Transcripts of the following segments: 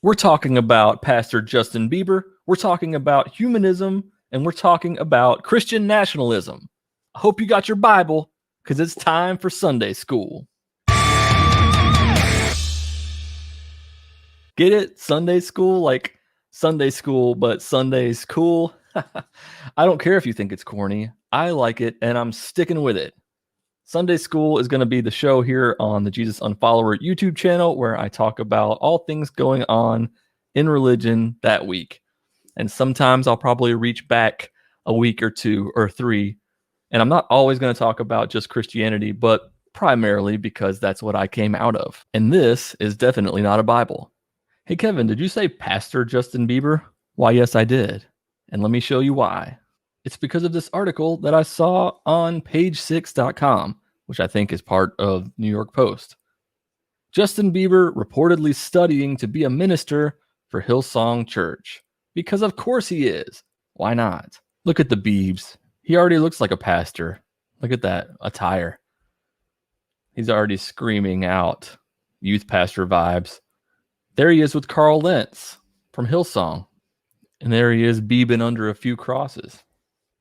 We're talking about Pastor Justin Bieber, we're talking about humanism, and we're talking about Christian nationalism. I hope you got your Bible, because it's time for Sunday school. Get it? Sunday school? Like Sunday school, but Sunday's cool? I don't care if you think it's corny. I like it, and I'm sticking with it. Sunday School is going to be the show here on the Jesus Unfollower YouTube channel where I talk about all things going on in religion that week. And sometimes I'll probably reach back a week or two or three. And I'm not always going to talk about just Christianity, but primarily because that's what I came out of. And this is definitely not a Bible. Hey, Kevin, did you say Pastor Justin Bieber? Why, yes, I did. And let me show you why. It's because of this article that I saw on page6.com, which I think is part of New York Post. Justin Bieber reportedly studying to be a minister for Hillsong Church. Because of course he is. Why not? Look at the Biebs. He already looks like a pastor. Look at that attire. He's already screaming out youth pastor vibes. There he is with Carl Lentz from Hillsong. And there he is beebing under a few crosses.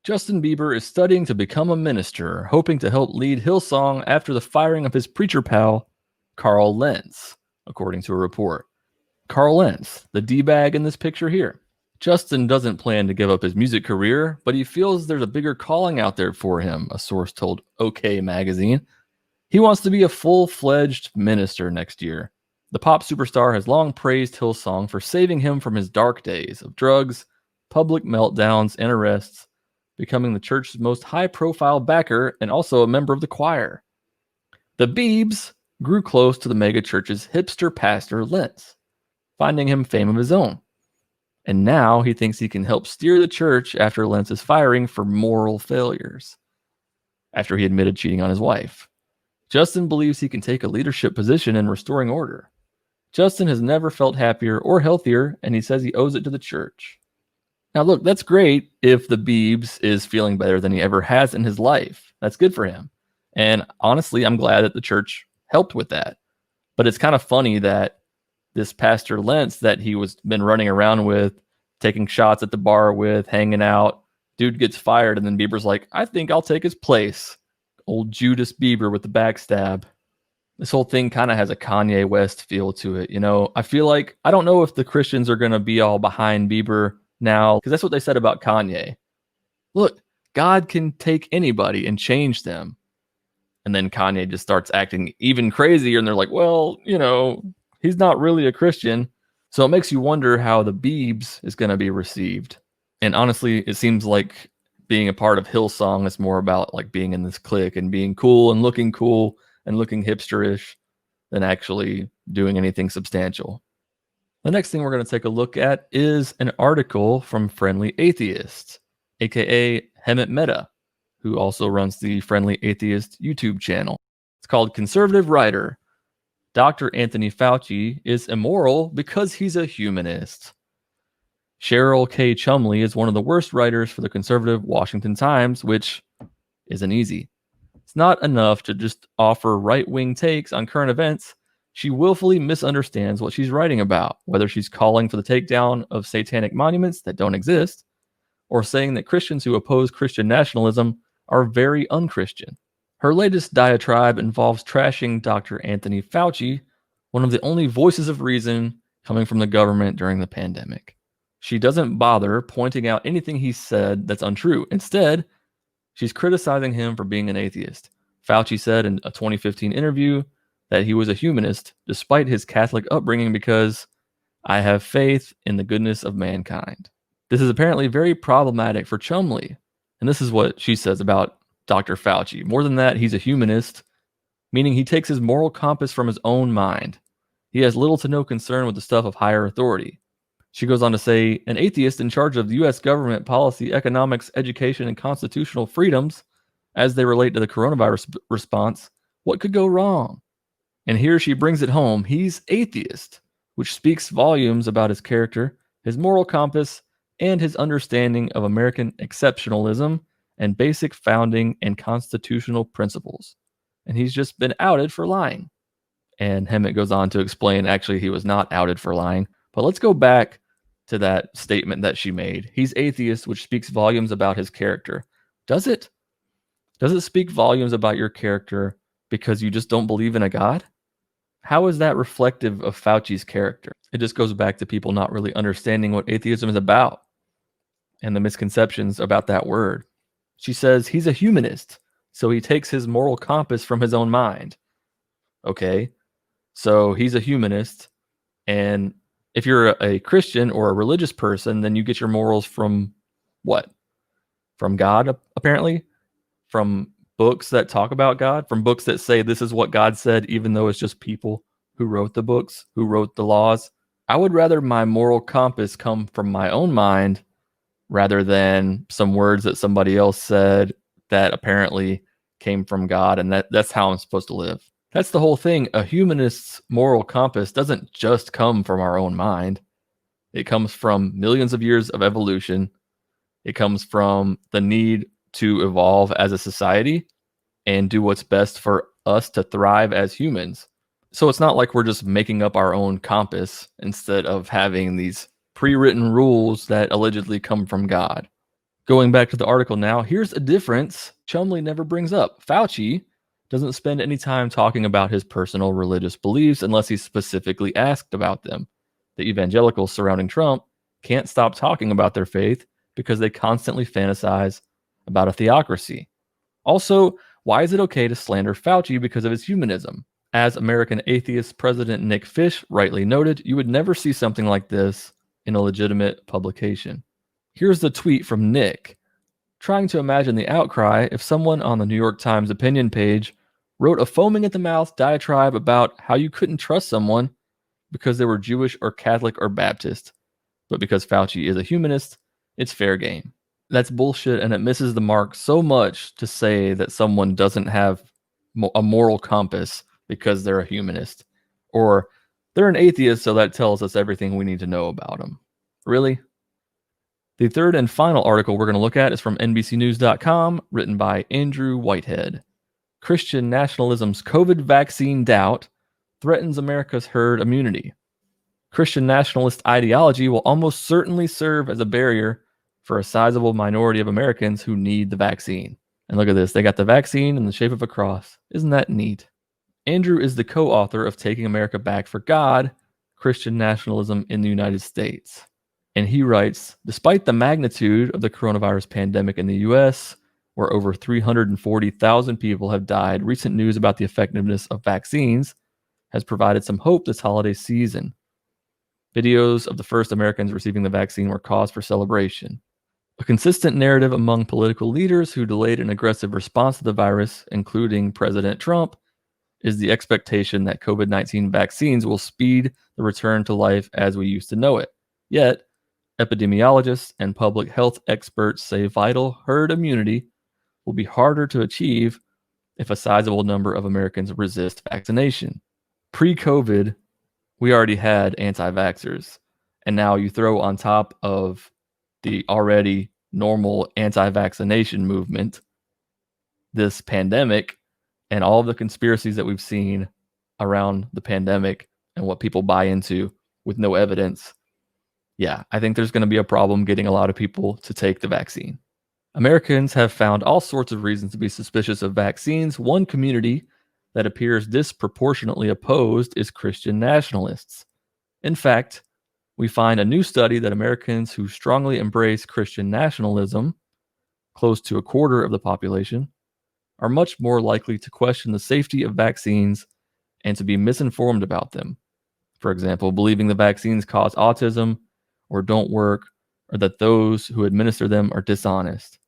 Justin Bieber is studying to become a minister, hoping to help lead Hillsong after the firing of his preacher pal, Carl Lentz, according to a report. Carl Lentz, the D-bag in this picture here. Justin doesn't plan to give up his music career, but he feels there's a bigger calling out there for him, a source told OK Magazine. He wants to be a full-fledged minister next year. The pop superstar has long praised Hillsong for saving him from his dark days of drugs, public meltdowns, and arrests, becoming the church's most high-profile backer and also a member of the choir. The Biebs grew close to the megachurch's hipster pastor Lentz, finding him fame of his own. And now he thinks he can help steer the church after Lentz's firing for moral failures, after he admitted cheating on his wife. Justin believes he can take a leadership position in restoring order. Justin has never felt happier or healthier, and he says he owes it to the church. Now, look, that's great if the Biebs is feeling better than he ever has in his life. That's good for him. And honestly, I'm glad that the church helped with that. But it's kind of funny that this Pastor Lentz that he was been running around with, taking shots at the bar with, hanging out, dude gets fired, and then Bieber's like, I think I'll take his place. Old Judas Bieber with the backstab. This whole thing kind of has a Kanye West feel to it. You know, I feel like, I don't know if the Christians are going to be all behind Bieber now, because that's what they said about Kanye. Look, God can take anybody and change them. And then Kanye just starts acting even crazier, and they're like, well, you know, he's not really a Christian. So it makes you wonder how the Biebs is going to be received. And honestly, it seems like being a part of Hillsong is more about like being in this clique and being cool and looking hipsterish than actually doing anything substantial. The next thing we're going to take a look at is an article from Friendly Atheist, aka Hemant Mehta, who also runs the Friendly Atheist YouTube channel. It's called Conservative Writer. Dr. Anthony Fauci is immoral because he's a humanist. Cheryl K. Chumley is one of the worst writers for the conservative Washington Times, which isn't easy. It's not enough to just offer right-wing takes on current events. She willfully misunderstands what she's writing about, whether she's calling for the takedown of satanic monuments that don't exist, or saying that Christians who oppose Christian nationalism are very unchristian. Her latest diatribe involves trashing Dr. Anthony Fauci, one of the only voices of reason coming from the government during the pandemic. She doesn't bother pointing out anything he said that's untrue. Instead, she's criticizing him for being an atheist. Fauci said in a 2015 interview that he was a humanist despite his Catholic upbringing because I have faith in the goodness of mankind. This is apparently very problematic for Chumley. And this is what she says about Dr. Fauci. More than that, he's a humanist, meaning he takes his moral compass from his own mind. He has little to no concern with the stuff of higher authority. She goes on to say, an atheist in charge of the U.S. government policy, economics, education, and constitutional freedoms as they relate to the coronavirus response, what could go wrong? And here she brings it home. He's atheist, which speaks volumes about his character, his moral compass, and his understanding of American exceptionalism and basic founding and constitutional principles. And he's just been outed for lying. And Hemant goes on to explain, actually, he was not outed for lying. But let's go back to that statement that she made. He's atheist, which speaks volumes about his character. Does it? Does it speak volumes about your character because you just don't believe in a God? How is that reflective of Fauci's character? It just goes back to people not really understanding what atheism is about and the misconceptions about that word. She says he's a humanist, so he takes his moral compass from his own mind. Okay, so he's a humanist, and if you're a Christian or a religious person, then you get your morals from what? From God, apparently? From books that talk about God? From books that say this is what God said, even though it's just people who wrote the books, who wrote the laws? I would rather my moral compass come from my own mind rather than some words that somebody else said that apparently came from God, and that's how I'm supposed to live. That's the whole thing. A humanist's moral compass doesn't just come from our own mind. It comes from millions of years of evolution. It comes from the need to evolve as a society and do what's best for us to thrive as humans. So it's not like we're just making up our own compass instead of having these pre-written rules that allegedly come from God. Going back to the article now, here's a difference Chumley never brings up. Fauci doesn't spend any time talking about his personal religious beliefs unless he's specifically asked about them. The evangelicals surrounding Trump can't stop talking about their faith because they constantly fantasize about a theocracy. Also, why is it okay to slander Fauci because of his humanism? As American atheist President Nick Fish rightly noted, you would never see something like this in a legitimate publication. Here's the tweet from Nick, trying to imagine the outcry if someone on the New York Times opinion page wrote a foaming at the mouth diatribe about how you couldn't trust someone because they were Jewish or Catholic or Baptist, but because Fauci is a humanist, it's fair game. That's bullshit, and it misses the mark so much to say that someone doesn't have a moral compass because they're a humanist, or they're an atheist, so that tells us everything we need to know about them. Really? The third and final article we're going to look at is from NBCnews.com, written by Andrew Whitehead. Christian nationalism's COVID vaccine doubt threatens America's herd immunity. Christian nationalist ideology will almost certainly serve as a barrier for a sizable minority of Americans who need the vaccine. And look at this, they got the vaccine in the shape of a cross. Isn't that neat? Andrew is the co-author of Taking America Back for God, Christian Nationalism in the United States. And he writes, despite the magnitude of the coronavirus pandemic in the US, where over 340,000 people have died, recent news about the effectiveness of vaccines has provided some hope this holiday season. Videos of the first Americans receiving the vaccine were cause for celebration. A consistent narrative among political leaders who delayed an aggressive response to the virus, including President Trump, is the expectation that COVID-19 vaccines will speed the return to life as we used to know it. Yet, epidemiologists and public health experts say vital herd immunity will be harder to achieve if a sizable number of Americans resist vaccination. Pre-COVID, we already had anti-vaxxers, and now you throw on top of the already normal anti-vaccination movement this pandemic and all of the conspiracies that we've seen around the pandemic and what people buy into with no evidence. Yeah, I think there's going to be a problem getting a lot of people to take the vaccine. Americans have found all sorts of reasons to be suspicious of vaccines. One community that appears disproportionately opposed is Christian nationalists. In fact, we find a new study that Americans who strongly embrace Christian nationalism, close to a quarter of the population, are much more likely to question the safety of vaccines and to be misinformed about them. For example, believing the vaccines cause autism or don't work, or that those who administer them are dishonest.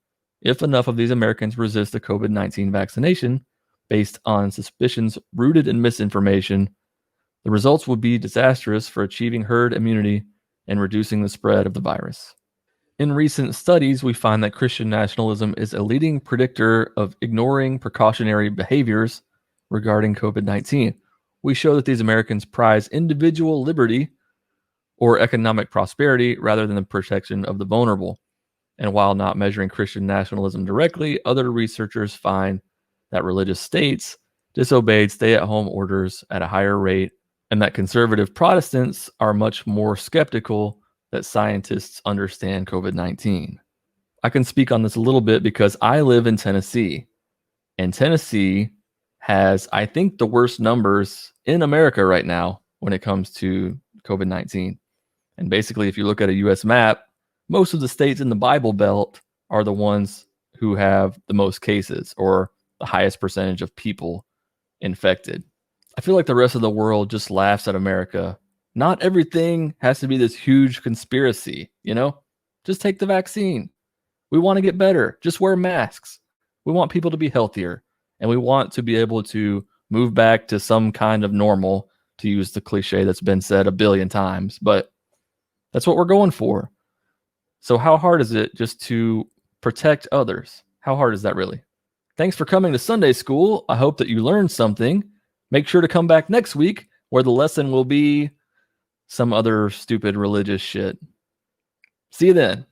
If enough of these Americans resist the COVID-19 vaccination based on suspicions rooted in misinformation, the results would be disastrous for achieving herd immunity and reducing the spread of the virus. In recent studies, we find that Christian nationalism is a leading predictor of ignoring precautionary behaviors regarding COVID-19. We show that these Americans prize individual liberty or economic prosperity rather than the protection of the vulnerable. And while not measuring Christian nationalism directly, other researchers find that religious states disobeyed stay-at-home orders at a higher rate and that conservative Protestants are much more skeptical that scientists understand COVID-19. I can speak on this a little bit because I live in Tennessee, and Tennessee has, I think, the worst numbers in America right now when it comes to COVID-19. And basically, if you look at a US map, most of the states in the Bible Belt are the ones who have the most cases or the highest percentage of people infected. I feel like the rest of the world just laughs at America. Not everything has to be this huge conspiracy, you know? Just take the vaccine. We want to get better. Just wear masks. We want people to be healthier. And we want to be able to move back to some kind of normal, to use the cliche that's been said a billion times. But that's what we're going for. So how hard is it just to protect others? How hard is that really? Thanks for coming to Sunday school. I hope that you learned something. Make sure to come back next week where the lesson will be some other stupid religious shit. See you then.